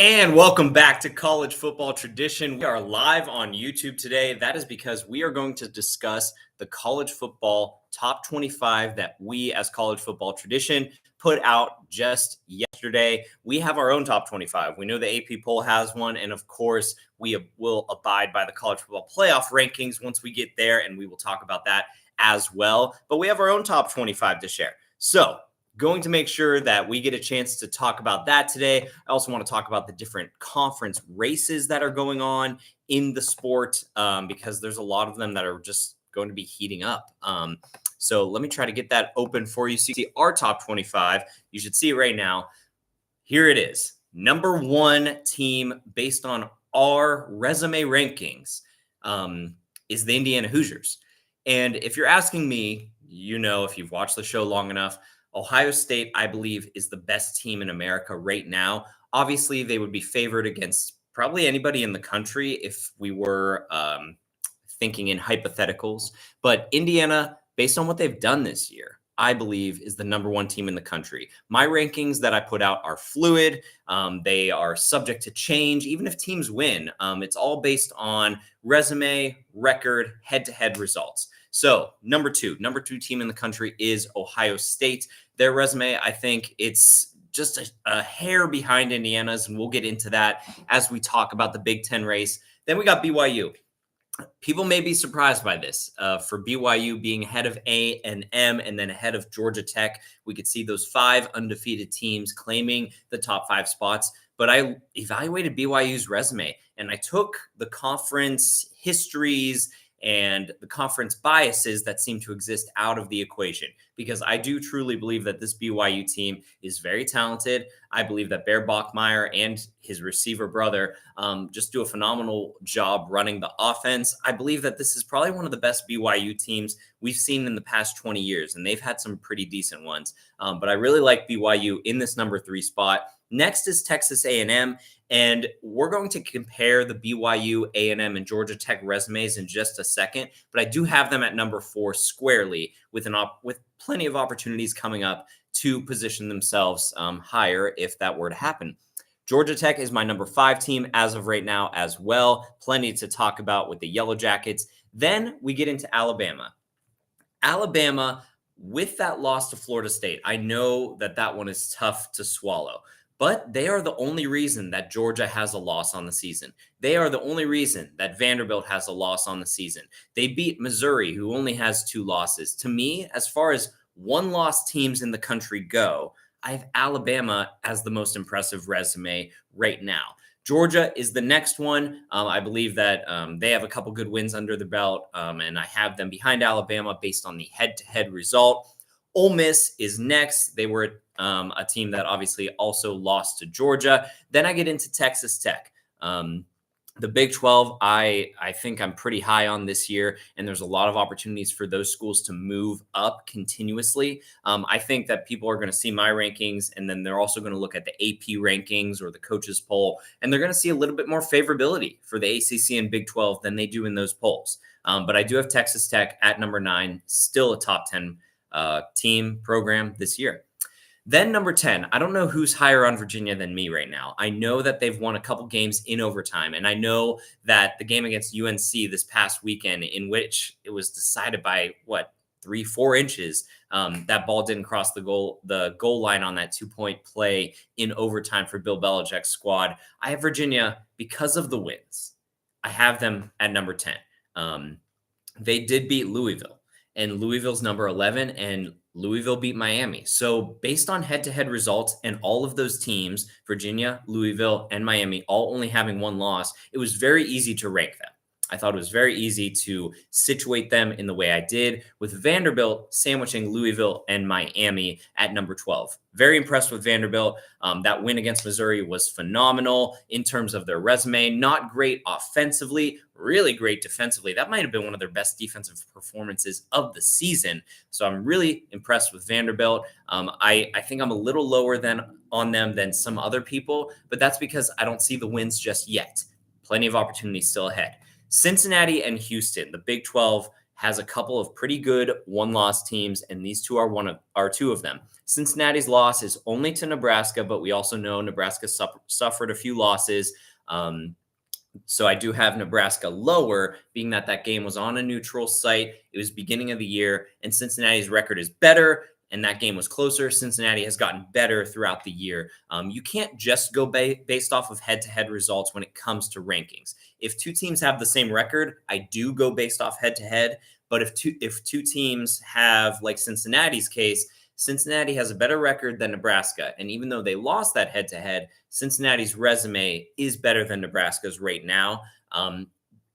And welcome back to College Football Tradition. We are live on YouTube today. That is because we are going to discuss the college football top 25 that we as College Football Tradition put out just yesterday. We have our own top 25. We know the AP poll has one. And of course, we will abide by the college football playoff rankings once we get there. And we will talk about that as well. But we have our own top 25 to share. So going to make sure that we get a chance to talk about that today. I also want to talk about the different conference races that are going on in the sport because there's a lot of them that are just going to be heating up. So let me try to get that open for you. See our top 25. You should see it right now. Here it is. Number one team based on our resume rankings is the Indiana Hoosiers. And if you're asking me, if you've watched the show long enough, Ohio State, I believe, is the best team in America right now. Obviously, they would be favored against probably anybody in the country if we were thinking in hypotheticals. But Indiana, based on what they've done this year, I believe is the number one team in the country. My rankings that I put out are fluid. They are subject to change, even if teams win. It's all based on resume, record, head-to-head results. So number two team in the country is Ohio State. Their resume, I think it's just a hair behind Indiana's, and we'll get into that as we talk about the Big Ten race. Then we got BYU. People may be surprised by this for BYU being ahead of A&M and then ahead of Georgia Tech. We could see those 5 undefeated teams claiming the top 5 spots. But I evaluated BYU's resume, and I took the conference histories and the conference biases that seem to exist out of the equation, because I do truly believe that this BYU team is very talented. I believe that Bear Bachmeier and his receiver brother just do a phenomenal job running the offense. I believe that this is probably one of the best BYU teams we've seen in the past 20 years, and they've had some pretty decent ones. But I really like BYU in this number 3 spot. Next is Texas A&M, and we're going to compare the BYU, A&M, and Georgia Tech resumes in just a second, but I do have them at number 4 squarely with plenty of opportunities coming up to position themselves higher if that were to happen. Georgia Tech is my number 5 team as of right now as well. Plenty to talk about with the Yellow Jackets. Then we get into Alabama. Alabama, with that loss to Florida State, I know that one is tough to swallow. But they are the only reason that Georgia has a loss on the season. They are the only reason that Vanderbilt has a loss on the season. They beat Missouri, who only has 2 losses. To me, as far as one-loss teams in the country go, I have Alabama as the most impressive resume right now. Georgia is the next one. I believe that they have a couple good wins under the belt, and I have them behind Alabama based on the head-to-head result. Ole Miss is next. They were a team that obviously also lost to Georgia. Then I get into Texas Tech. The Big 12, I think I'm pretty high on this year, and there's a lot of opportunities for those schools to move up continuously. I think that people are going to see my rankings, and then they're also going to look at the AP rankings or the coaches poll, and they're going to see a little bit more favorability for the ACC and Big 12 than they do in those polls. But I do have Texas Tech at number 9, still a top 10 team program this year. Then number 10, I don't know who's higher on Virginia than me right now. I know that they've won a couple games in overtime, and I know that the game against UNC this past weekend, in which it was decided by 3-4 inches, that ball didn't cross the goal line on that 2-point play in overtime for Bill Belichick's squad. I have Virginia because of the wins. I have them at number 10. They did beat Louisville, and Louisville's number 11, and Louisville beat Miami. So based on head-to-head results and all of those teams, Virginia, Louisville, and Miami, all only having 1 loss, it was very easy to rank them. I thought it was very easy to situate them in the way I did, with Vanderbilt sandwiching Louisville and Miami at number 12. Very impressed with Vanderbilt. That win against Missouri was phenomenal in terms of their resume. Not great offensively, really great defensively. That might have been one of their best defensive performances of the season. So I'm really impressed with Vanderbilt. I think I'm a little lower on them than some other people, but that's because I don't see the wins just yet. Plenty of opportunities still ahead. Cincinnati and Houston, the Big 12, has a couple of pretty good one-loss teams, and these two are two of them. Cincinnati's loss is only to Nebraska, but we also know Nebraska suffered a few losses. So I do have Nebraska lower, being that that game was on a neutral site. It was beginning of the year, and Cincinnati's record is better, and that game was closer. Cincinnati has gotten better throughout the year. You can't just go based off of head-to-head results when it comes to rankings. If two teams have the same record, I do go based off head-to-head. But if two teams have, like Cincinnati's case, Cincinnati has a better record than Nebraska. And even though they lost that head-to-head, Cincinnati's resume is better than Nebraska's right now.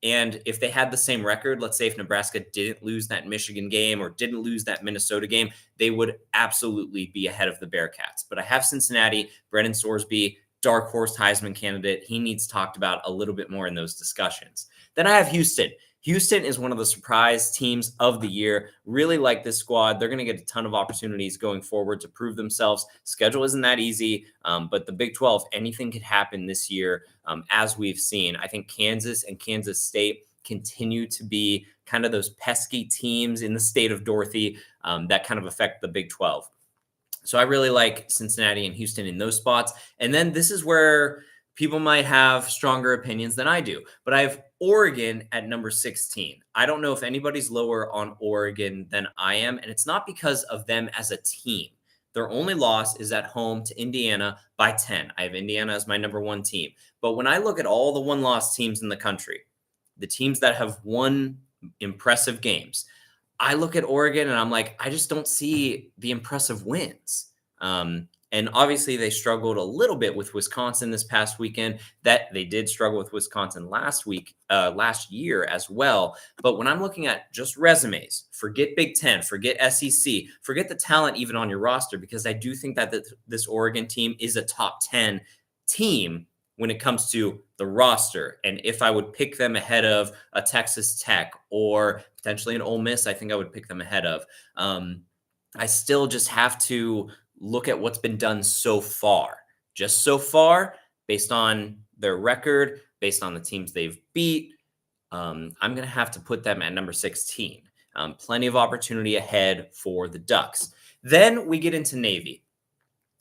And if they had the same record, let's say if Nebraska didn't lose that Michigan game or didn't lose that Minnesota game, they would absolutely be ahead of the Bearcats. But I have Cincinnati, Brennan Sorsby, dark horse Heisman candidate. He needs talked about a little bit more in those discussions. Then I have Houston. Houston is one of the surprise teams of the year. Really like this squad. They're going to get a ton of opportunities going forward to prove themselves. Schedule isn't that easy, but the Big 12, anything could happen this year, as we've seen. I think Kansas and Kansas State continue to be kind of those pesky teams in the state of Dorothy that kind of affect the Big 12. So I really like Cincinnati and Houston in those spots. And then this is where people might have stronger opinions than I do, but I have Oregon at number 16. I don't know if anybody's lower on Oregon than I am, and it's not because of them as a team. Their only loss is at home to Indiana by 10. I have Indiana as my number one team. But when I look at all the one-loss teams in the country, the teams that have won impressive games, I look at Oregon and I'm like, I just don't see the impressive wins. And obviously they struggled a little bit with Wisconsin this past weekend. That they did struggle with Wisconsin last year as well. But when I'm looking at just resumes, forget Big Ten, forget SEC, forget the talent even on your roster, because I do think that this Oregon team is a top 10 team when it comes to the roster. And if I would pick them ahead of a Texas Tech or potentially an Ole Miss, I think I would pick them ahead of. I still just have to look at what's been done so far. Just so far, based on their record, based on the teams they've beat, I'm going to have to put them at number 16. Plenty of opportunity ahead for the Ducks. Then we get into Navy.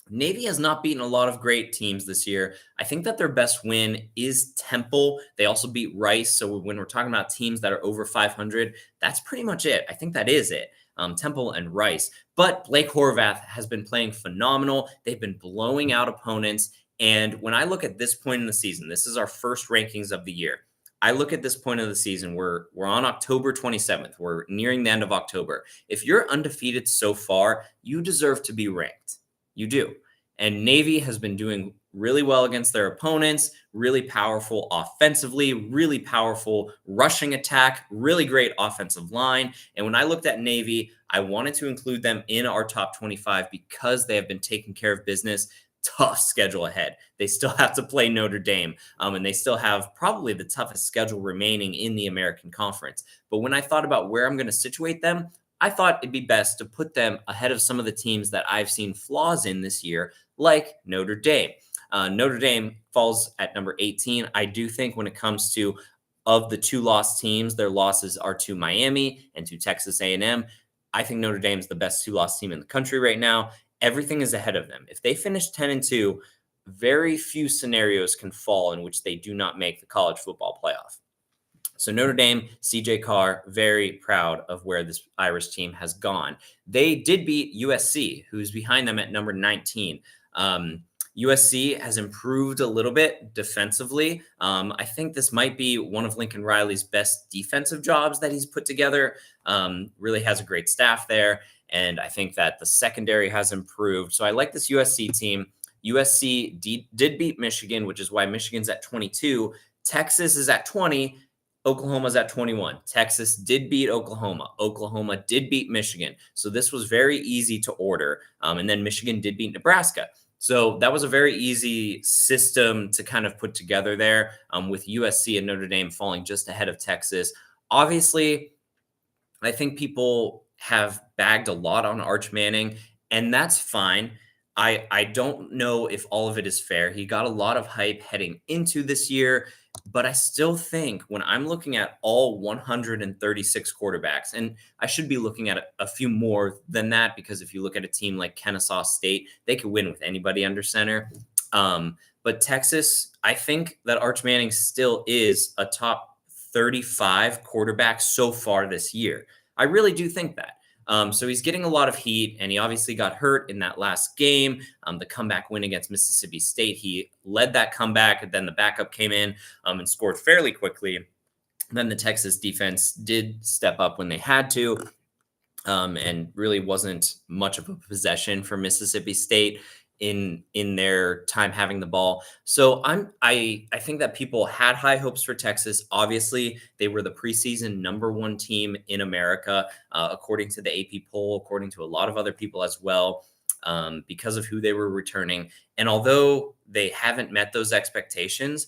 Navy has not beaten a lot of great teams this year. I think that their best win is Temple. They also beat Rice. So when we're talking about teams that are over 500, that's pretty much it. I think that is it. Temple and Rice. But Blake Horvath has been playing phenomenal. They've been blowing out opponents. And when I look at this point in the season, this is our first rankings of the year. I look at this point of the season, we're on October 27th. We're nearing the end of October. If you're undefeated so far, you deserve to be ranked. You do. And Navy has been doing really well against their opponents, really powerful offensively, really powerful rushing attack, really great offensive line. And when I looked at Navy, I wanted to include them in our top 25 because they have been taking care of business. Tough schedule ahead. They still have to play Notre Dame, and they still have probably the toughest schedule remaining in the American Conference. But when I thought about where I'm going to situate them, I thought it'd be best to put them ahead of some of the teams that I've seen flaws in this year, like Notre Dame. Notre Dame falls at number 18. I do think when it comes to of the two lost teams, their losses are to Miami and to Texas A&M. I think Notre Dame is the best two-loss team in the country right now. Everything is ahead of them. If they finish 10-2, very few scenarios can fall in which they do not make the college football playoff. So Notre Dame, CJ Carr, very proud of where this Irish team has gone. They did beat USC, who's behind them at number 19. USC has improved a little bit defensively. I think this might be one of Lincoln Riley's best defensive jobs that he's put together. Really has a great staff there. And I think that the secondary has improved. So I like this USC team. USC did beat Michigan, which is why Michigan's at 22. Texas is at 20. Oklahoma's at 21. Texas did beat Oklahoma. Oklahoma did beat Michigan. So this was very easy to order. And then Michigan did beat Nebraska. So that was a very easy system to kind of put together there, with USC and Notre Dame falling just ahead of Texas. Obviously, I think people have bagged a lot on Arch Manning, and that's fine. I don't know if all of it is fair. He got a lot of hype heading into this year, But I still think when I'm looking at all 136 quarterbacks, and I should be looking at a few more than that, because if you look at a team like Kennesaw State, they could win with anybody under center. But Texas, I think that Arch Manning still is a top 35 quarterback so far this year. I really do think that. So he's getting a lot of heat, and he obviously got hurt in that last game. The comeback win against Mississippi State, he led that comeback, and then the backup came in and scored fairly quickly. Then the Texas defense did step up when they had to, and really wasn't much of a possession for Mississippi State in their time having the ball. So I think that people had high hopes for Texas. Obviously, they were the preseason #1 team in America, according to the AP poll, according to a lot of other people as well, because of who they were returning. And although they haven't met those expectations,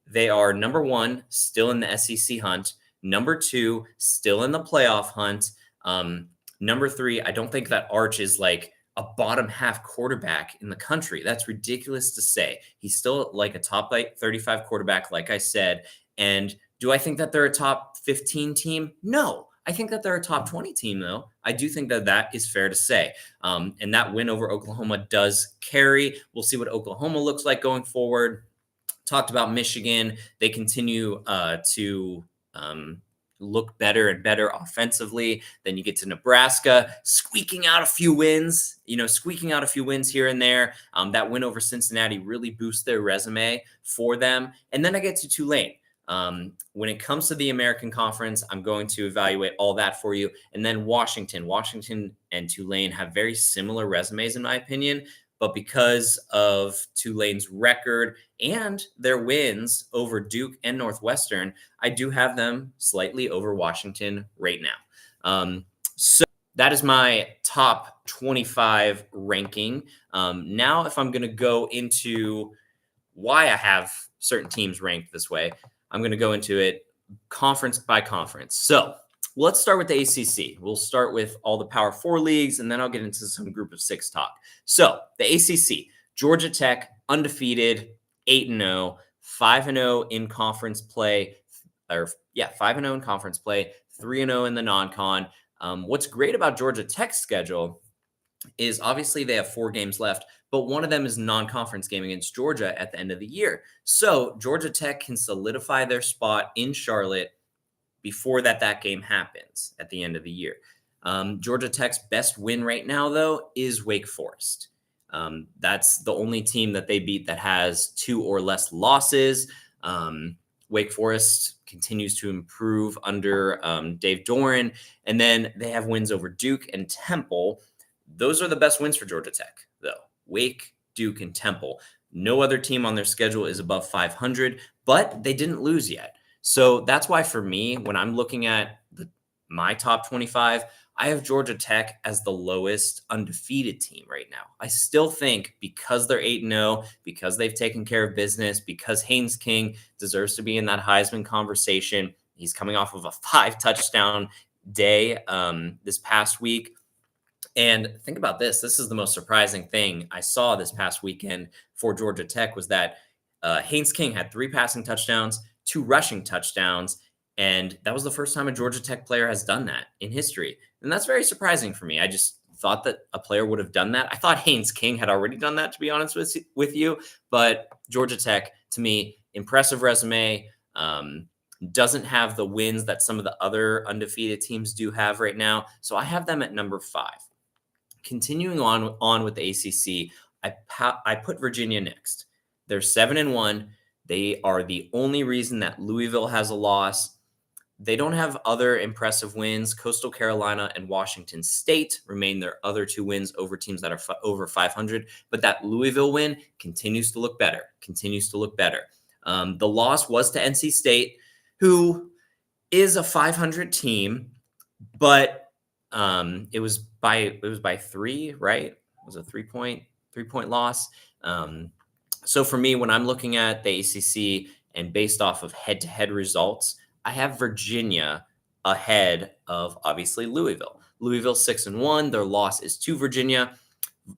they are #1 still in the SEC hunt, #2 still in the playoff hunt. #3, I don't think that Arch is like a bottom half quarterback in the country. That's ridiculous to say. He's still like a top 35 quarterback, like I said. And do I think that they're a top 15 team? No. I think that they're a top 20 team, though. I do think that that is fair to say. And that win over Oklahoma does carry. We'll see what Oklahoma looks like going forward. Talked about Michigan. They continue to look better and better offensively. Then you get to Nebraska, squeaking out a few wins, here and there. That win over Cincinnati really boosts their resume for them. And then I get to Tulane. When it comes to the American Conference, I'm going to evaluate all that for you. And then Washington and Tulane have very similar resumes, in my opinion. But because of Tulane's record and their wins over Duke and Northwestern, I do have them slightly over Washington right now. So that is my top 25 ranking. Now, if I'm going to go into why I have certain teams ranked this way, I'm going to go into it conference by conference. So let's start with the ACC. We'll start with all the Power 4 leagues, and then I'll get into some Group of 6 talk. So the ACC, Georgia Tech, undefeated, 8-0, 5-0 in conference play, 5-0 in conference play, 3-0 in the non-con. What's great about Georgia Tech's schedule is obviously they have 4 games left, but one of them is a non-conference game against Georgia at the end of the year. So Georgia Tech can solidify their spot in Charlotte before that game happens at the end of the year. Georgia Tech's best win right now, though, is Wake Forest. That's the only team that they beat that has 2 or less losses. Wake Forest continues to improve under Dave Doran. And then they have wins over Duke and Temple. Those are the best wins for Georgia Tech, though. Wake, Duke, and Temple. No other team on their schedule is above 500, but they didn't lose yet. So that's why for me, when I'm looking at my top 25, I have Georgia Tech as the lowest undefeated team right now. I still think because they're 8-0, because they've taken care of business, because Haynes King deserves to be in that Heisman conversation. He's coming off of a 5-touchdown day this past week. And think about this. This is the most surprising thing I saw this past weekend for Georgia Tech was that Haynes King had 3 passing touchdowns, 2 rushing touchdowns, and that was the first time a Georgia Tech player has done that in history. And that's very surprising for me. I just thought that a player would have done that. I thought Haynes King had already done that, to be honest with you. But Georgia Tech, to me, impressive resume, doesn't have the wins that some of the other undefeated teams do have right now. So I have them at number 5. Continuing on with the ACC, I put Virginia next. They're 7-1. They are the only reason that Louisville has a loss. They don't have other impressive wins. Coastal Carolina and Washington State remain their other 2 wins over teams that are over 500. But that Louisville win continues to look better. The loss was to NC State, who is a 500 team, but it was by 3, right? It was a 3-point loss. So for me, when I'm looking at the ACC and based off of head-to-head results, I have Virginia ahead of obviously Louisville. Louisville 6-1. Their loss is to Virginia.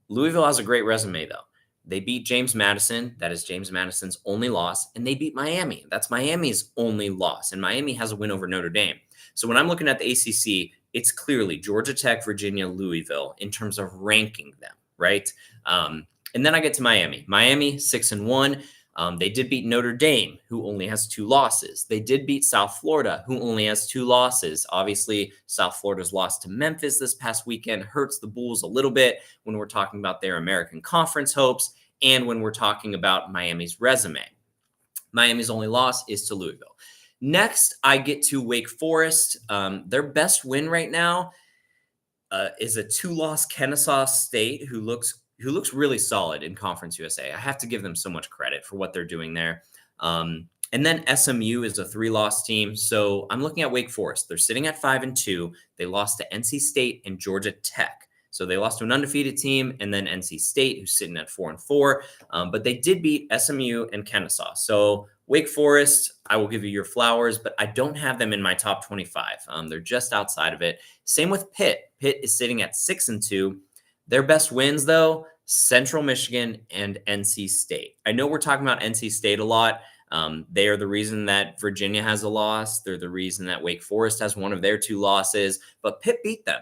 Louisville has a great resume, though. They beat James Madison. That is James Madison's only loss. And they beat Miami. That's Miami's only loss. And Miami has a win over Notre Dame. So when I'm looking at the ACC, it's clearly Georgia Tech, Virginia, Louisville in terms of ranking them, right? And then I get to Miami. Miami, 6-1. They did beat Notre Dame, who only has 2 losses. They did beat South Florida, who only has 2 losses. Obviously, South Florida's loss to Memphis this past weekend hurts the Bulls a little bit when we're talking about their American Conference hopes and when we're talking about Miami's resume. Miami's only loss is to Louisville. Next, I get to Wake Forest. Their best win right now is a 2-loss Kennesaw State, who looks really solid in Conference USA. I have to give them so much credit for what they're doing there. And then SMU is a 3-loss team. So I'm looking at Wake Forest. They're sitting at 5-2. They lost to NC State and Georgia Tech. So they lost to an undefeated team, and then NC State, who's sitting at 4-4. But they did beat SMU and Kennesaw. So Wake Forest, I will give you your flowers, but I don't have them in my top 25. They're just outside of it. Same with Pitt. Pitt is sitting at 6-2. Their best wins, though, Central Michigan and NC State. I know we're talking about NC State a lot. They are the reason that Virginia has a loss. They're the reason that Wake Forest has one of their 2 losses, but Pitt beat them.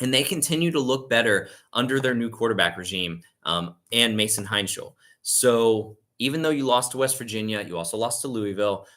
And they continue to look better under their new quarterback regime and Mason Heinschel. So even though you lost to West Virginia, you also lost to Louisville.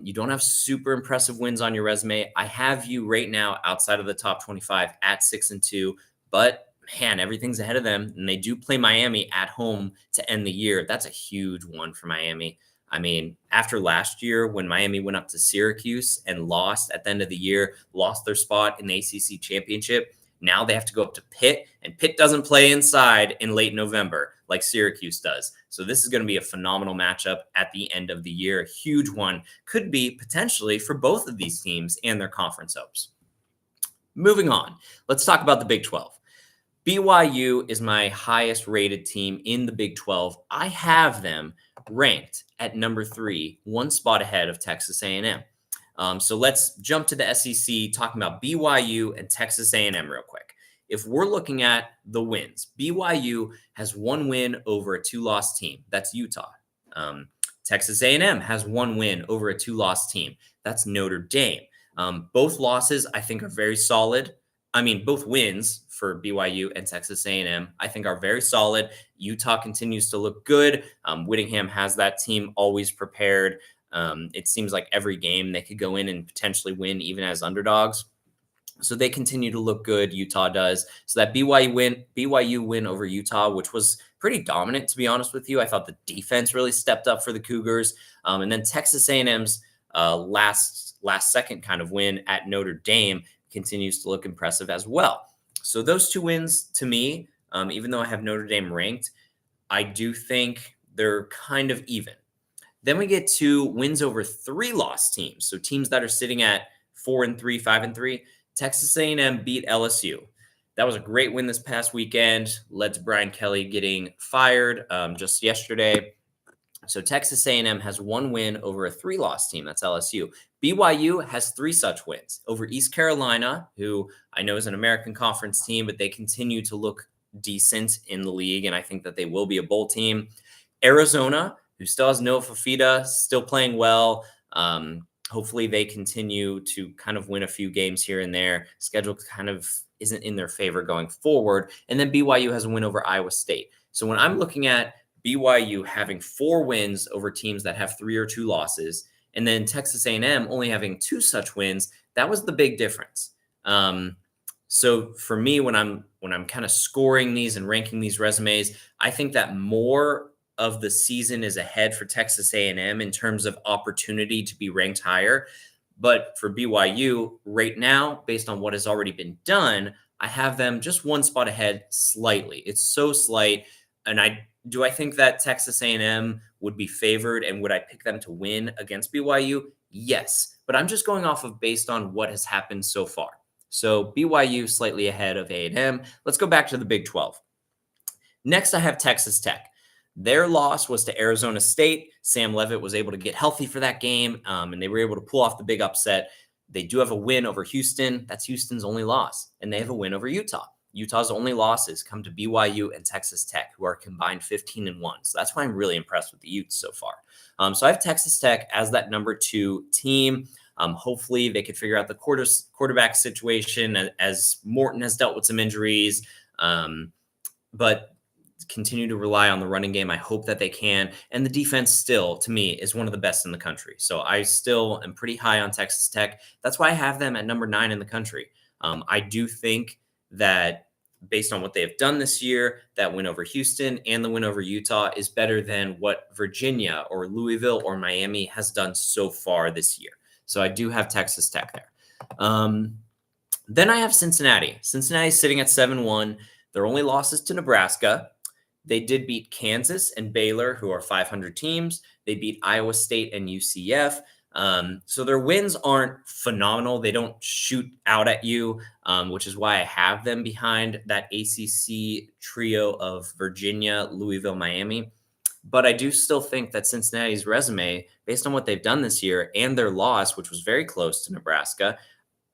You don't have super impressive wins on your resume. I have you right now outside of the top 25 at 6-2, but man, everything's ahead of them. And they do play Miami at home to end the year. That's a huge one for Miami. I mean, after last year when Miami went up to Syracuse and lost at the end of the year, lost their spot in the ACC championship, now they have to go up to Pitt, and Pitt doesn't play inside in late November like Syracuse does. So this is going to be a phenomenal matchup at the end of the year. A huge one could be potentially for both of these teams and their conference hopes. Moving on, let's talk about the Big 12. BYU is my highest rated team in the Big 12. I have them ranked at number 3, 1 spot ahead of Texas A&M. So let's jump to the SEC, talking about BYU and Texas A&M real quick. If we're looking at the wins, BYU has 1 win over a 2-loss team. That's Utah. Texas A&M has 1 win over a 2-loss team. That's Notre Dame. Both losses, I think, are very solid. I mean, both wins for BYU and Texas A&M, I think, are very solid. Utah continues to look good. Whittingham has that team always prepared. It seems like every game they could go in and potentially win even as underdogs. So they continue to look good. Utah does. So that BYU win over Utah, which was pretty dominant, to be honest with you. I thought the defense really stepped up for the Cougars. And then Texas A&M's last second kind of win at Notre Dame continues to look impressive as well. So those 2 wins to me, even though I have Notre Dame ranked, I do think they're kind of even. Then we get to wins over 3-loss teams. So teams that are sitting at 4-3, 5-3. Texas A&M beat LSU. That was a great win this past weekend, led to Bryan Kelly getting fired just yesterday. So Texas A&M has 1 win over a 3-loss team. That's LSU. BYU has 3 such wins over East Carolina, who I know is an American Conference team, but they continue to look decent in the league, and I think that they will be a bowl team. Arizona, who still has Noah Fafita, still playing well. Hopefully they continue to kind of win a few games here and there. Schedule kind of isn't in their favor going forward. And then BYU has a win over Iowa State. So when I'm looking at BYU having 4 wins over teams that have 3 or 2 losses, and then Texas A&M only having 2 such wins, that was the big difference. So for me, when I'm kind of scoring these and ranking these resumes, I think that more of the season is ahead for Texas A&M in terms of opportunity to be ranked higher. But for BYU right now, based on what has already been done, I have them just 1 spot ahead slightly. It's so slight. And I think that Texas A&M would be favored, and would I pick them to win against BYU? Yes. But I'm just going off of based on what has happened so far. So BYU slightly ahead of A&M. Let's go back to the Big 12. Next, I have Texas Tech. Their loss was to Arizona State. Sam Leavitt was able to get healthy for that game, and they were able to pull off the big upset. They do have a win over Houston. That's Houston's only loss, and they have a win over Utah. Utah's only losses come to BYU and Texas Tech, who are combined 15-1. So that's why I'm really impressed with the Utes so far. So I have Texas Tech as that number 2 team. Hopefully they could figure out the quarterback situation as Morton has dealt with some injuries, but continue to rely on the running game. I hope that they can. And the defense still, to me, is one of the best in the country. So I still am pretty high on Texas Tech. That's why I have them at number 9 in the country. I do think that based on what they have done this year, that win over Houston and the win over Utah is better than what Virginia or Louisville or Miami has done so far this year. So I do have Texas Tech there. Then I have Cincinnati. Cincinnati's sitting at 7-1. Their only losses to Nebraska. They did beat Kansas and Baylor, who are 500 teams. They beat Iowa State and UCF. So their wins aren't phenomenal. They don't shoot out at you, which is why I have them behind that ACC trio of Virginia, Louisville, Miami. But I do still think that Cincinnati's resume, based on what they've done this year and their loss, which was very close to Nebraska,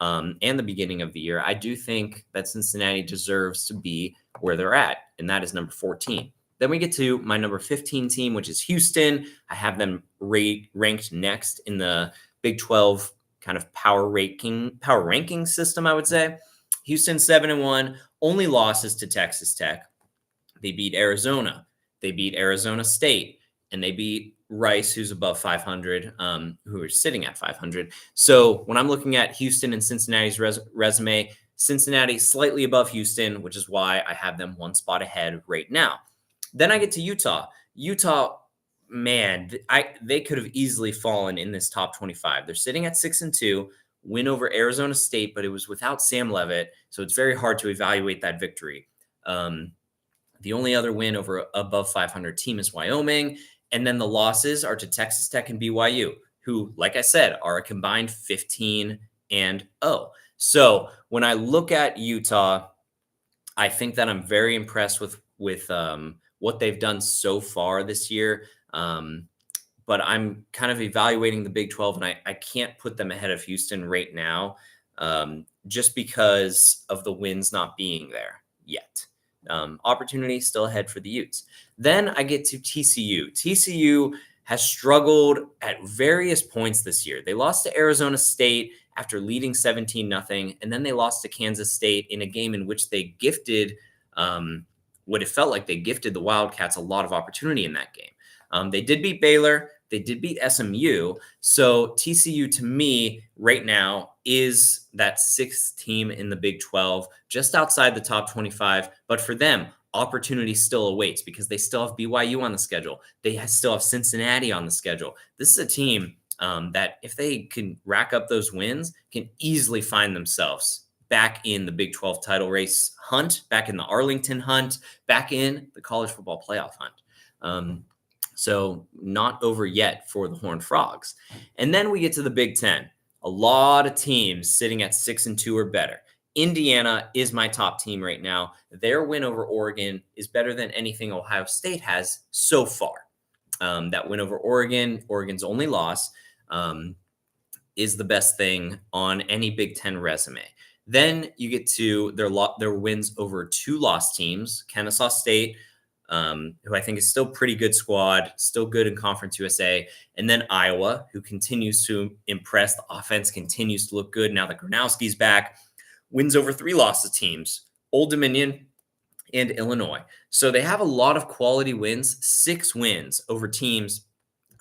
and the beginning of the year, I do think that Cincinnati deserves to be where they're at, and that is number 14. Then we get to my number 15 team, which is Houston. I have them ranked next in the Big 12 kind of power ranking system, I would say. Houston 7-1, only losses to Texas Tech. They beat Arizona. They beat Arizona State, and they beat Rice, who's above 500, who are sitting at 500. So when I'm looking at Houston and Cincinnati's resume, Cincinnati slightly above Houston, which is why I have them one spot ahead right now. Then I get to Utah. Utah, man, they could have easily fallen in this top 25. They're sitting at 6-2, win over Arizona State, but it was without Sam Leavitt, so it's very hard to evaluate that victory. The only other win over above 500 team is Wyoming. And then the losses are to Texas Tech and BYU, who, like I said, are a combined 15-0. So when I look at Utah, I think that I'm very impressed with what they've done so far this year. But I'm kind of evaluating the Big 12, and I can't put them ahead of Houston right now just because of the wins not being there yet. Opportunity still ahead for the Utes. Then I get to TCU. TCU has struggled at various points this year. They lost to Arizona State after leading 17-0, and then they lost to Kansas State in a game in which they gifted what it felt like they gifted the Wildcats a lot of opportunity in that game. They did beat Baylor. They did beat SMU. So TCU, to me, right now, is that 6th team in the Big 12, just outside the top 25. But for them, opportunity still awaits because they still have BYU on the schedule. They still have Cincinnati on the schedule. This is a team that, if they can rack up those wins, can easily find themselves back in the Big 12 title race hunt, back in the Arlington hunt, back in the college football playoff hunt. So not over yet for the Horned Frogs. And then we get to the Big 10. A lot of teams sitting at 6-2 or better. Indiana is my top team right now. Their win over Oregon is better than anything Ohio State has so far. That win over Oregon, Oregon's only loss, is the best thing on any Big 10 resume. Then you get to their wins over 2 lost teams, Kennesaw State, who I think is still pretty good squad, still good in Conference USA. And then Iowa, who continues to impress. The offense continues to look good now that Gronowski's back. Wins over 3 losses teams, Old Dominion and Illinois. So they have a lot of quality wins, 6 wins over teams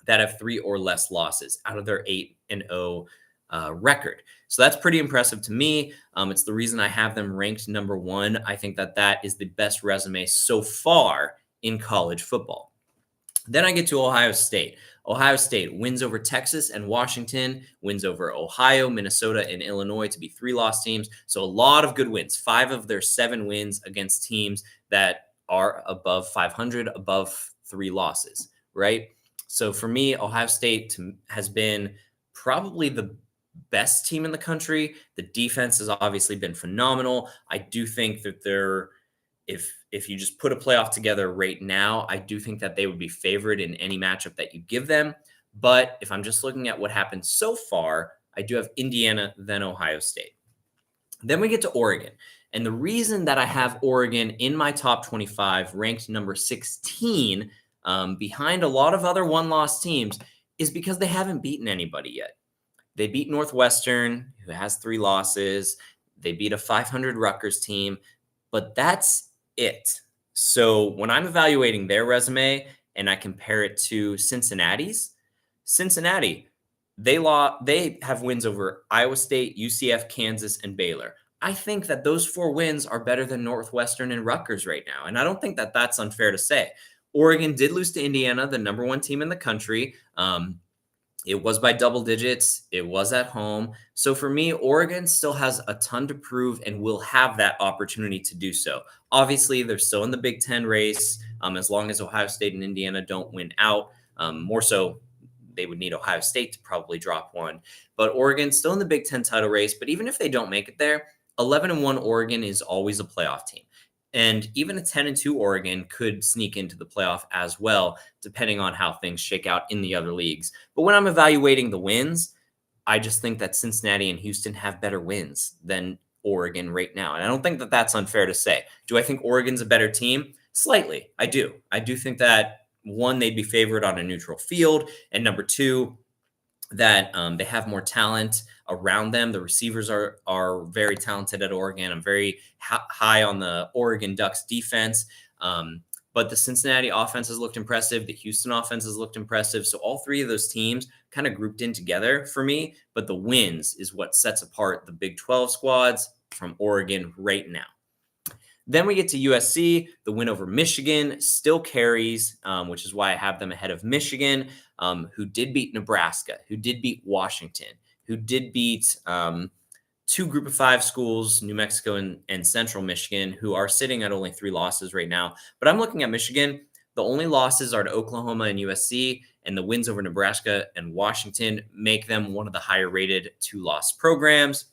that have 3 or less losses out of their 8-0 record. So that's pretty impressive to me. It's the reason I have them ranked number 1. I think that is the best resume so far in college football. Then I get to Ohio State. Ohio State wins over Texas and Washington, wins over Ohio, Minnesota, and Illinois to be 3 loss teams. So a lot of good wins. 5 of their 7 wins against teams that are above 500, above 3 losses, right? So for me, Ohio State has been probably the best team in the country. The defense has obviously been phenomenal. I do think that if you just put a playoff together right now, I do think that they would be favored in any matchup that you give them. But if I'm just looking at what happened so far, I do have Indiana, then Ohio State. Then we get to Oregon. And the reason that I have Oregon in my top 25, ranked number 16, behind a lot of other one-loss teams, is because they haven't beaten anybody yet. They beat Northwestern, who has 3 losses. They beat a 500 Rutgers team, but that's it. So when I'm evaluating their resume and I compare it to Cincinnati's, Cincinnati, they have wins over Iowa State, UCF, Kansas, and Baylor. I think that those 4 wins are better than Northwestern and Rutgers right now, and I don't think that that's unfair to say. Oregon did lose to Indiana, the number 1 team in the country. It was by double digits. It was at home. So for me, Oregon still has a ton to prove and will have that opportunity to do so. Obviously, they're still in the Big Ten race. As long as Ohio State and Indiana don't win out, more so they would need Ohio State to probably drop one. But Oregon's still in the Big Ten title race. But even if they don't make it there, 11-1 Oregon is always a playoff team. And even a 10-2 Oregon could sneak into the playoff as well, depending on how things shake out in the other leagues. But when I'm evaluating the wins, I just think that Cincinnati and Houston have better wins than Oregon right now. And I don't think that that's unfair to say. Do I think Oregon's a better team? Slightly. I do. I do think that, one, they'd be favored on a neutral field. And number 2, that they have more talent around them. The receivers are very talented at Oregon. I'm very high on the Oregon Ducks defense. But the Cincinnati offense has looked impressive. The Houston offense has looked impressive. So all 3 of those teams kind of grouped in together for me. But the wins is what sets apart the Big 12 squads from Oregon right now. Then we get to USC. The win over Michigan still carries, which is why I have them ahead of Michigan, who did beat Nebraska, who did beat Washington, who did beat 2 Group of 5 schools, New Mexico and Central Michigan, who are sitting at only 3 losses right now. But I'm looking at Michigan. The only losses are to Oklahoma and USC, and the wins over Nebraska and Washington make them one of the higher-rated 2-loss programs.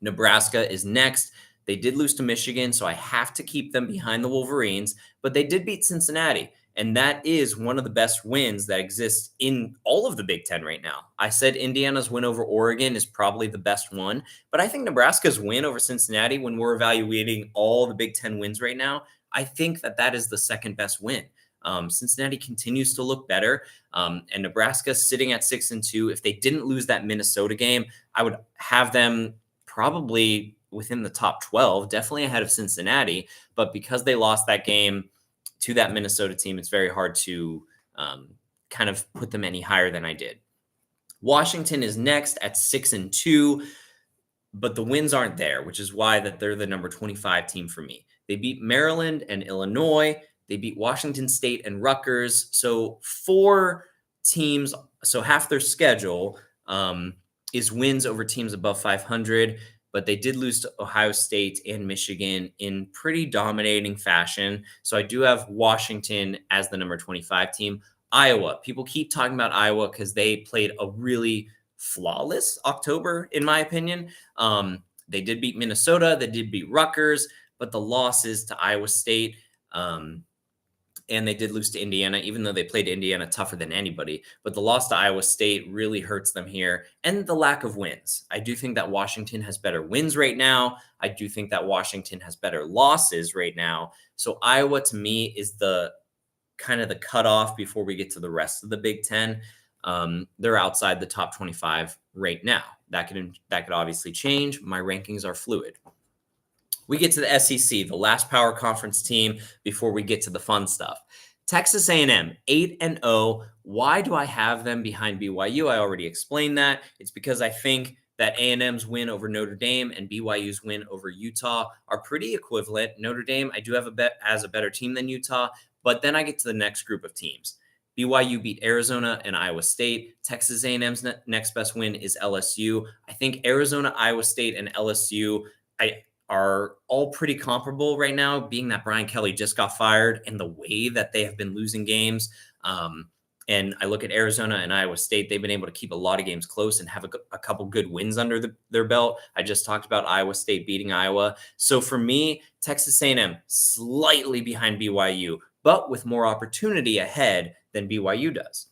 Nebraska is next. They did lose to Michigan, so I have to keep them behind the Wolverines, but they did beat Cincinnati, and that is one of the best wins that exists in all of the Big Ten right now. I said Indiana's win over Oregon is probably the best one, but I think Nebraska's win over Cincinnati, when we're evaluating all the Big Ten wins right now, I think that that is the second best win. Cincinnati continues to look better, and Nebraska sitting at 6-2. If they didn't lose that Minnesota game, I would have them probably within the top 12, definitely ahead of Cincinnati. But because they lost that game to that Minnesota team, it's very hard to kind of put them any higher than I did. Washington is next at 6-2, but the wins aren't there, which is why that they're the number 25 team for me. They beat Maryland and Illinois. They beat Washington State and Rutgers. So 4 teams, so half their schedule is wins over teams above 500. But they did lose to Ohio State and Michigan in pretty dominating fashion. So I do have Washington as the number 25 team. Iowa, people keep talking about Iowa because they played a really flawless October, in my opinion. They did beat Minnesota. They did beat Rutgers, but the losses to Iowa State, and they did lose to Indiana, even though they played Indiana tougher than anybody. But the loss to Iowa State really hurts them here. And the lack of wins. I do think that Washington has better wins right now. I do think that Washington has better losses right now. So Iowa, to me, is the kind of the cutoff before we get to the rest of the Big Ten. They're outside the top 25 right now. That could obviously change. My rankings are fluid. We get to the SEC, the last power conference team before we get to the fun stuff. Texas A&M, 8-0. Why do I have them behind BYU? I already explained that. It's because I think that A&M's win over Notre Dame and BYU's win over Utah are pretty equivalent. Notre Dame, I do have as a better team than Utah, but then I get to the next group of teams. BYU beat Arizona and Iowa State. Texas A&M's next best win is LSU. I think Arizona, Iowa State, and LSU are all pretty comparable right now, being that Brian Kelly just got fired and the way that they have been losing games. And I look at Arizona and Iowa State, they've been able to keep a lot of games close and have a couple good wins under their belt. I just talked about Iowa State beating Iowa. So for me, Texas A&M slightly behind BYU, but with more opportunity ahead than BYU does.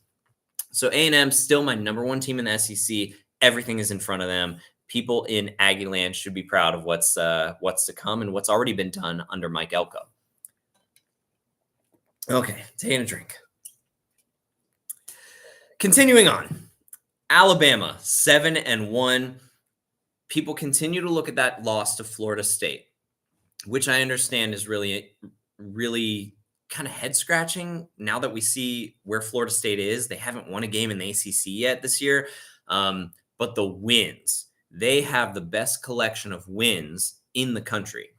So A&M still my number 1 team in the SEC. Everything is in front of them. people in Aggie land should be proud of what's to come and what's already been done under Mike Elko. Okay, taking a drink. Continuing on, Alabama 7-1. People continue to look at that loss to Florida State, which I understand is really kind of head scratching now that we see where Florida State is. They haven't won a game in the ACC yet this year, but the wins, they have the best collection of wins in the country.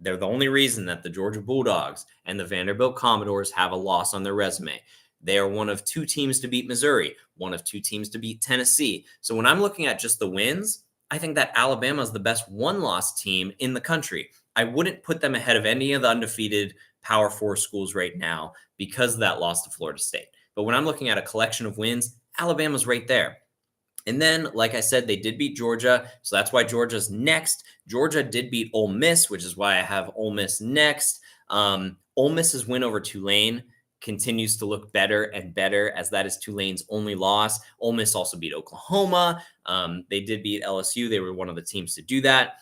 They're the only reason that the Georgia Bulldogs and the Vanderbilt Commodores have a loss on their resume. They are one of 2 teams to beat Missouri, one of 2 teams to beat Tennessee. So when I'm looking at just the wins, I think that Alabama is the best one-loss team in the country. I wouldn't put them ahead of any of the undefeated Power 4 schools right now because of that loss to Florida State. But when I'm looking at a collection of wins, Alabama's right there. And then, like I said, they did beat Georgia, so that's why Georgia's next. Georgia did beat Ole Miss, which is why I have Ole Miss next. Ole Miss's win over Tulane continues to look better and better, as that is Tulane's only loss. Ole Miss also beat Oklahoma. They did beat LSU. They were one of the teams to do that.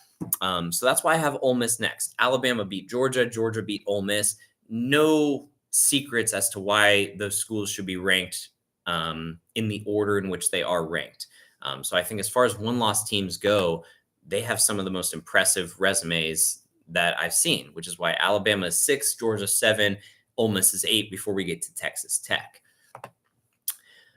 So that's why I have Ole Miss next. Alabama beat Georgia. Georgia beat Ole Miss. No secrets as to why those schools should be ranked in the order in which they are ranked. So I think as far as one-loss teams go, they have some of the most impressive resumes that I've seen, which is why Alabama is 6, Georgia 7, Ole Miss is 8 before we get to Texas Tech.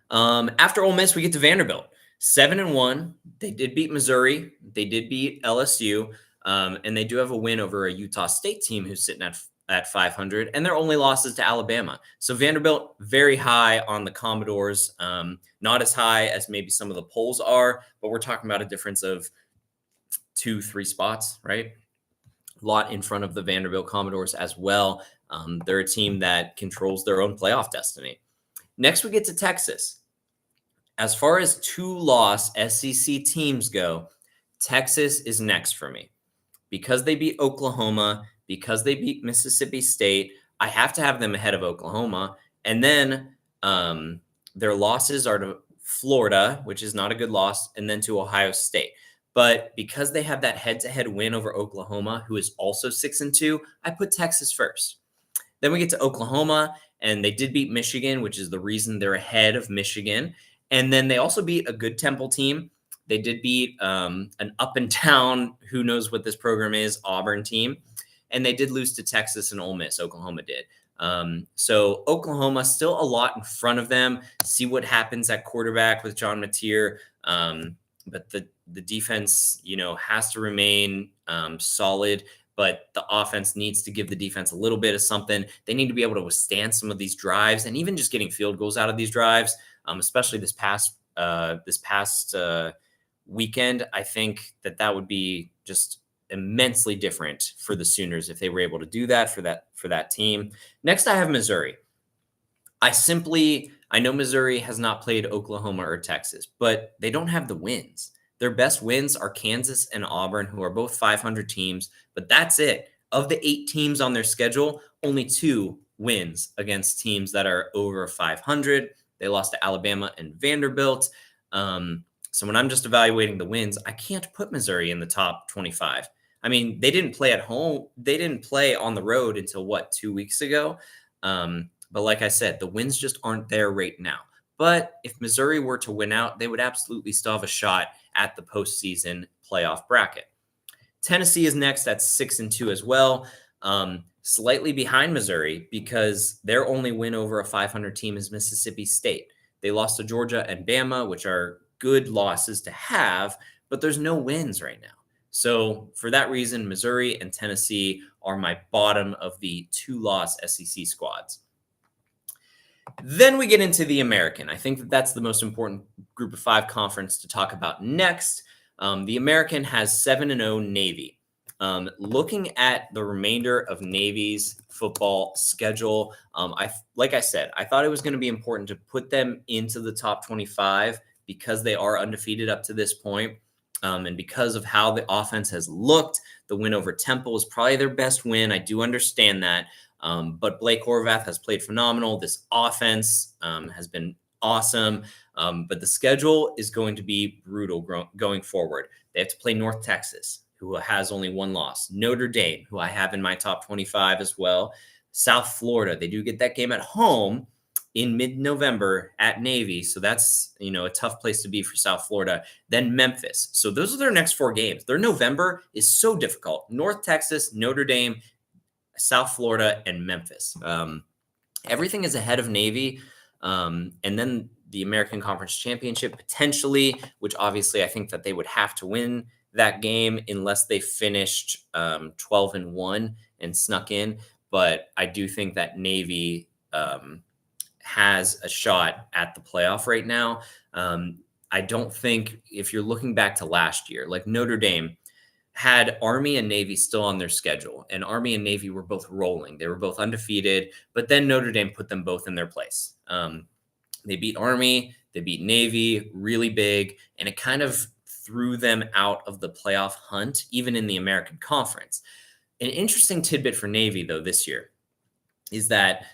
After Ole Miss, we get to Vanderbilt. 7-1. They did beat Missouri. They did beat LSU. And they do have a win over a Utah State team who's sitting at 500. And their only loss is to Alabama. So Vanderbilt, very high on the Commodores. Not as high as maybe some of the polls are, but we're talking about a difference of 2-3 spots, right? A lot in front of the Vanderbilt Commodores as well. They're a team that controls their own playoff destiny. Next, we get to Texas. As far as 2-loss SEC teams go, Texas is next for me. Because they beat Oklahoma, because they beat Mississippi State, I have to have them ahead of Oklahoma. And then their losses are to Florida, which is not a good loss, and then to Ohio State. But because they have that head-to-head win over Oklahoma, who is also 6-2, I put Texas first. Then we get to Oklahoma, and they did beat Michigan, which is the reason they're ahead of Michigan. And then they also beat a good Temple team. They did beat an up-and-down, who knows what this program is, Auburn team. And they did lose to Texas and Ole Miss. Oklahoma did. So Oklahoma still a lot in front of them. See what happens at quarterback with John Mateer. But the defense, has to remain solid. But the offense needs to give the defense a little bit of something. They need to be able to withstand some of these drives, and even just getting field goals out of these drives, especially this past weekend. I think that would be just immensely different for the Sooners if they were able to do that for that team. Next, I have Missouri. I know Missouri has not played Oklahoma or Texas, but they don't have the wins. Their best wins are Kansas and Auburn, who are both 500 teams, but that's it. Of the 8 teams on their schedule, only 2 wins against teams that are over 500. They lost to Alabama and Vanderbilt. So when I'm just evaluating the wins, I can't put Missouri in the top 25. I mean, they didn't play at home. They didn't play on the road until 2 weeks ago. But like I said, the wins just aren't there right now. But if Missouri were to win out, they would absolutely still have a shot at the postseason playoff bracket. Tennessee is next at 6-2 as well. Slightly behind Missouri because their only win over a 500 team is Mississippi State. They lost to Georgia and Bama, which are good losses to have, but there's no wins right now. So for that reason, Missouri and Tennessee are my bottom of the 2-loss SEC squads. Then we get into the American. I think that's the most important group of 5 conference to talk about next. The American has 7-0 Navy. Looking at the remainder of Navy's football schedule, like I said, I thought it was going to be important to put them into the top 25 because they are undefeated up to this point. And because of how the offense has looked, the win over Temple is probably their best win. I do understand that. But Blake Horvath has played phenomenal. This offense has been awesome. But the schedule is going to be brutal going forward. They have to play North Texas, who has only one loss. Notre Dame, who I have in my top 25 as well. South Florida, they do get that game at home in mid-November at Navy. So that's, a tough place to be for South Florida. Then Memphis. So those are their next 4 games. Their November is so difficult. North Texas, Notre Dame, South Florida, and Memphis. Everything is ahead of Navy. And then the American Conference Championship potentially, which obviously I think that they would have to win that game unless they finished 12-1 and snuck in. But I do think that Navy has a shot at the playoff right now. I don't think, if you're looking back to last year, like Notre Dame had Army and Navy still on their schedule, and Army and Navy were both rolling. They were both undefeated, but then Notre Dame put them both in their place. They beat Army, they beat Navy really big, and it kind of threw them out of the playoff hunt, even in the American Conference. An interesting tidbit for Navy, though, this year is that,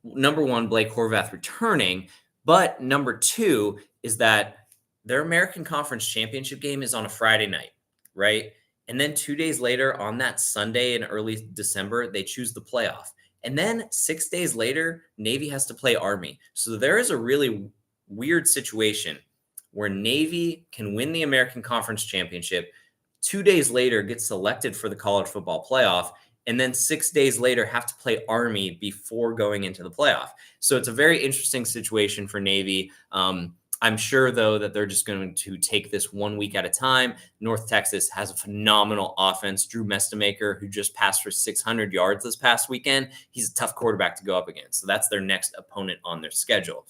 number one, Blake Horvath returning, but number two is that their American Conference Championship game is on a Friday night, right? And then 2 days later, on that Sunday in early December, they choose the playoff. And then 6 days later, Navy has to play Army. So there is a really weird situation where Navy can win the American Conference Championship, 2 days later get selected for the college football playoff, and then 6 days later have to play Army before going into the playoff. So it's a very interesting situation for Navy. I'm sure, though, that they're just going to take this 1 week at a time. North Texas has a phenomenal offense. Drew Mestemaker, who just passed for 600 yards this past weekend, he's a tough quarterback to go up against. So that's their next opponent on their schedule.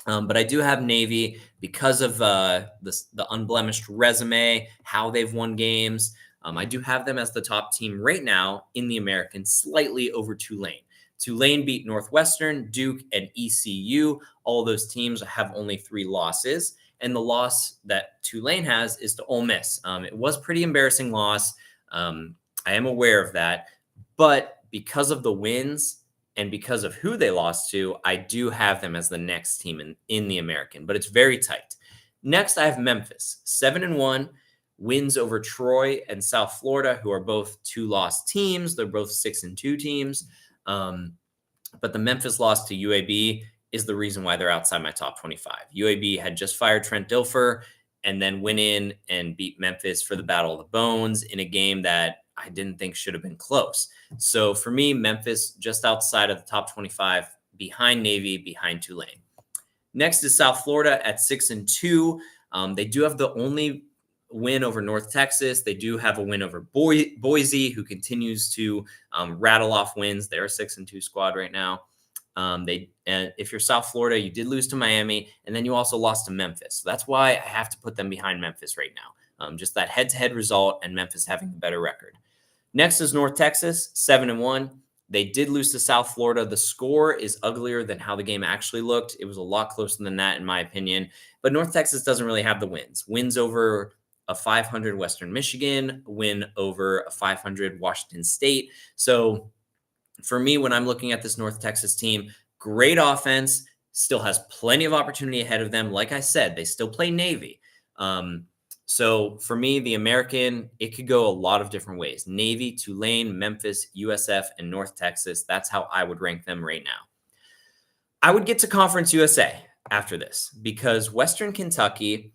But I do have Navy because of the unblemished resume, how they've won games. I do have them as the top team right now in the American, slightly over Tulane. Tulane beat Northwestern, Duke, and ECU. All those teams have only 3 losses. And the loss that Tulane has is to Ole Miss. It was a pretty embarrassing loss. I am aware of that. But because of the wins and because of who they lost to, I do have them as the next team in the American. But it's very tight. Next, I have Memphis, 7-1. Wins over Troy and South Florida, who are both 2-loss teams. They're both 6-2 teams. But the Memphis loss to UAB is the reason why they're outside my top 25. UAB had just fired Trent Dilfer and then went in and beat Memphis for the Battle of the Bones in a game that I didn't think should have been close. So for me, Memphis just outside of the top 25, behind Navy, behind Tulane. Next is South Florida at 6-2. They do have the only win over North Texas. They do have a win over Boise, who continues to rattle off wins. They're a 6-2 squad right now. If you're South Florida, you did lose to Miami, and then you also lost to Memphis. So that's why I have to put them behind Memphis right now. Just that head-to-head result and Memphis having the better record. Next is North Texas, 7-1. They did lose to South Florida. The score is uglier than how the game actually looked. It was a lot closer than that, in my opinion. But North Texas doesn't really have the wins. Wins over a 500 Western Michigan, win over a 500 Washington State. So for me, when I'm looking at this North Texas team, great offense, still has plenty of opportunity ahead of them. Like I said, they still play Navy. So for me, the American, it could go a lot of different ways. Navy, Tulane, Memphis, USF, and North Texas. That's how I would rank them right now. I would get to Conference USA after this because Western Kentucky,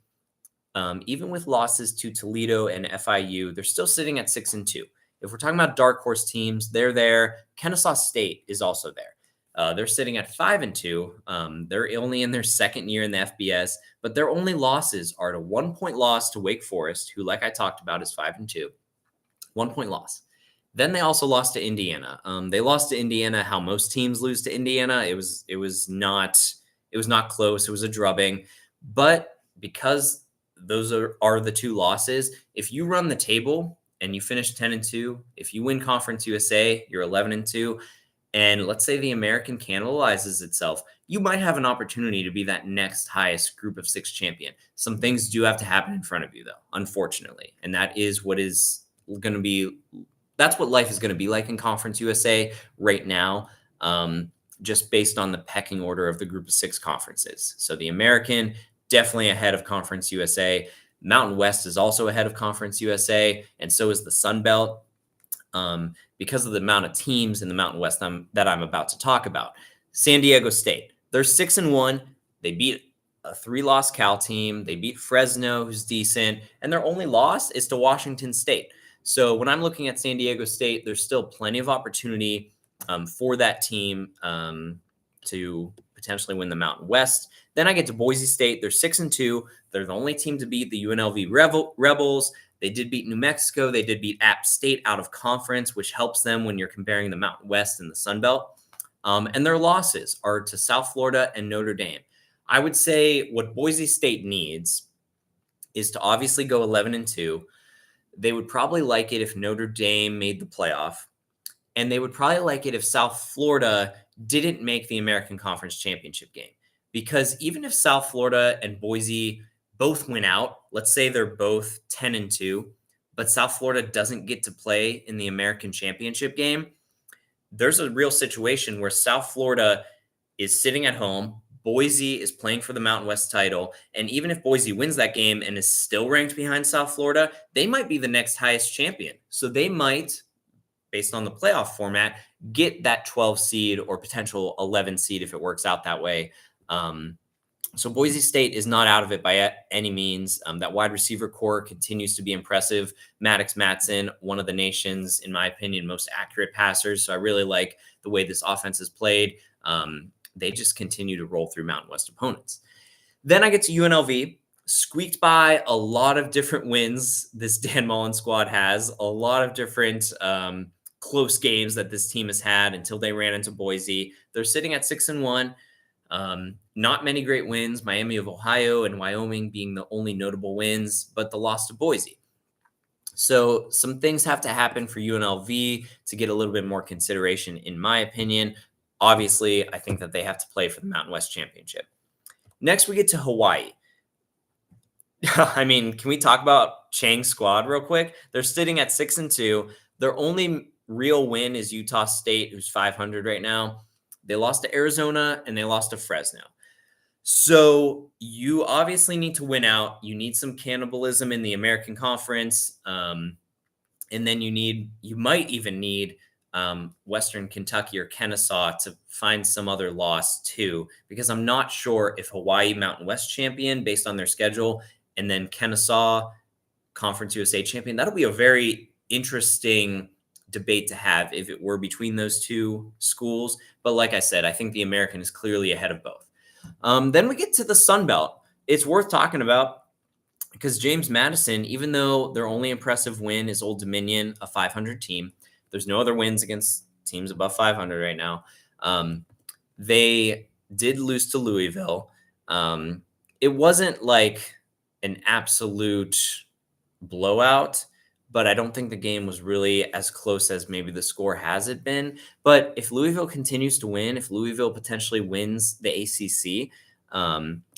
even with losses to Toledo and FIU, they're still sitting at 6-2. If we're talking about dark horse teams, they're there. Kennesaw State is also there. They're sitting at 5-2. They're only in their second year in the FBS, but their only losses are a 1-point loss to Wake Forest, who, like I talked about, is 5-2. 1-point loss. Then they also lost to Indiana. They lost to Indiana how most teams lose to Indiana. It was not close. It was a drubbing. But because those are the 2 losses, if you run the table and you finish 10-2, if you win Conference USA, you're 11-2. And let's say the American cannibalizes itself, you might have an opportunity to be that next highest group of 6 champion. Some things do have to happen in front of you, though, unfortunately. And that is what is going to be, that's what life is going to be like in Conference USA right now. just based on the pecking order of the group of 6 conferences. So the American, definitely ahead of Conference USA. Mountain West is also ahead of Conference USA, and so is the Sun Belt, because of the amount of teams in the Mountain West that I'm about to talk about. San Diego State, they're 6-1. They beat a 3-loss Cal team. They beat Fresno, who's decent, and their only loss is to Washington State. So when I'm looking at San Diego State, there's still plenty of opportunity for that team to potentially win the Mountain West. Then I get to Boise State. They're 6-2. They're the only team to beat the UNLV Rebels. They did beat New Mexico. They did beat App State out of conference, which helps them when you're comparing the Mountain West and the Sun Belt. And their losses are to South Florida and Notre Dame. I would say what Boise State needs is to obviously go 11-2. They would probably like it if Notre Dame made the playoff. And they would probably like it if South Florida didn't make the American Conference Championship game. Because even if South Florida and Boise both win out, let's say they're both 10-2, but South Florida doesn't get to play in the American Championship game, there's a real situation where South Florida is sitting at home, Boise is playing for the Mountain West title, and even if Boise wins that game and is still ranked behind South Florida, they might be the next highest champion. So they might, based on the playoff format, get that 12 seed or potential 11 seed if it works out that way. So Boise State is not out of it by any means. That wide receiver core continues to be impressive. Maddox Matson, one of the nation's, in my opinion, most accurate passers. So I really like the way this offense is played. They just continue to roll through Mountain West opponents. Then I get to UNLV, squeaked by a lot of different wins this Dan Mullen squad has, a lot of different close games that this team has had until they ran into Boise. They're sitting at 6-1. Not many great wins, Miami of Ohio and Wyoming being the only notable wins, but the loss to Boise. So some things have to happen for UNLV to get a little bit more consideration, in my opinion. Obviously, I think that they have to play for the Mountain West Championship. Next, we get to Hawaii. I mean, can we talk about Chang's squad real quick? They're sitting at 6-2. Their only real win is Utah State, who's 500 right now. They lost to Arizona and they lost to Fresno. So you obviously need to win out. You need some cannibalism in the American Conference. And then you might even need Western Kentucky or Kennesaw to find some other loss too, because I'm not sure if Hawaii Mountain West champion based on their schedule and then Kennesaw Conference USA champion. That'll be a very interesting debate to have if it were between those two schools. But like I said, I think the American is clearly ahead of both. Then we get to the Sun Belt. It's worth talking about because James Madison, even though their only impressive win is Old Dominion, a 500 team, there's no other wins against teams above 500 right now. They did lose to Louisville. It wasn't like an absolute blowout, but I don't think the game was really as close as maybe the score has it been. But if Louisville continues to win, if Louisville potentially wins the ACC,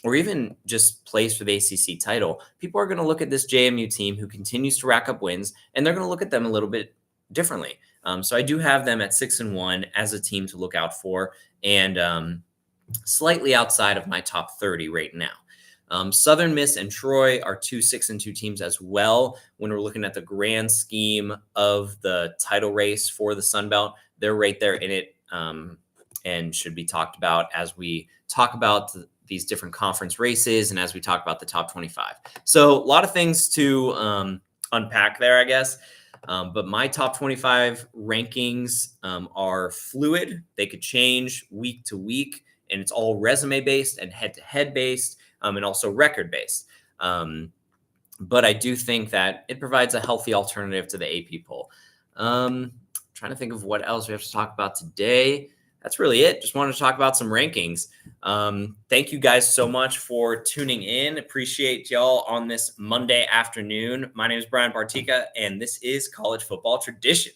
or even just plays for the ACC title, people are going to look at this JMU team who continues to rack up wins, and they're going to look at them a little bit differently. So I do have them at 6-1 as a team to look out for, and slightly outside of my top 30 right now. Southern Miss and Troy are two 6-2 teams as well. When we're looking at the grand scheme of the title race for the Sun Belt, they're right there in it, and should be talked about as we talk about these different conference races and as we talk about the top 25. So a lot of things to unpack there, I guess. But my top 25 rankings are fluid. They could change week to week, and it's all resume based and head-to-head based, and also record based. But I do think that it provides a healthy alternative to the AP poll. Trying to think of what else we have to talk about today. That's really it. Just wanted to talk about some rankings. Thank you guys so much for tuning in. Appreciate y'all on this Monday afternoon. My name is Bryan Bartika, and this is College Football Tradition.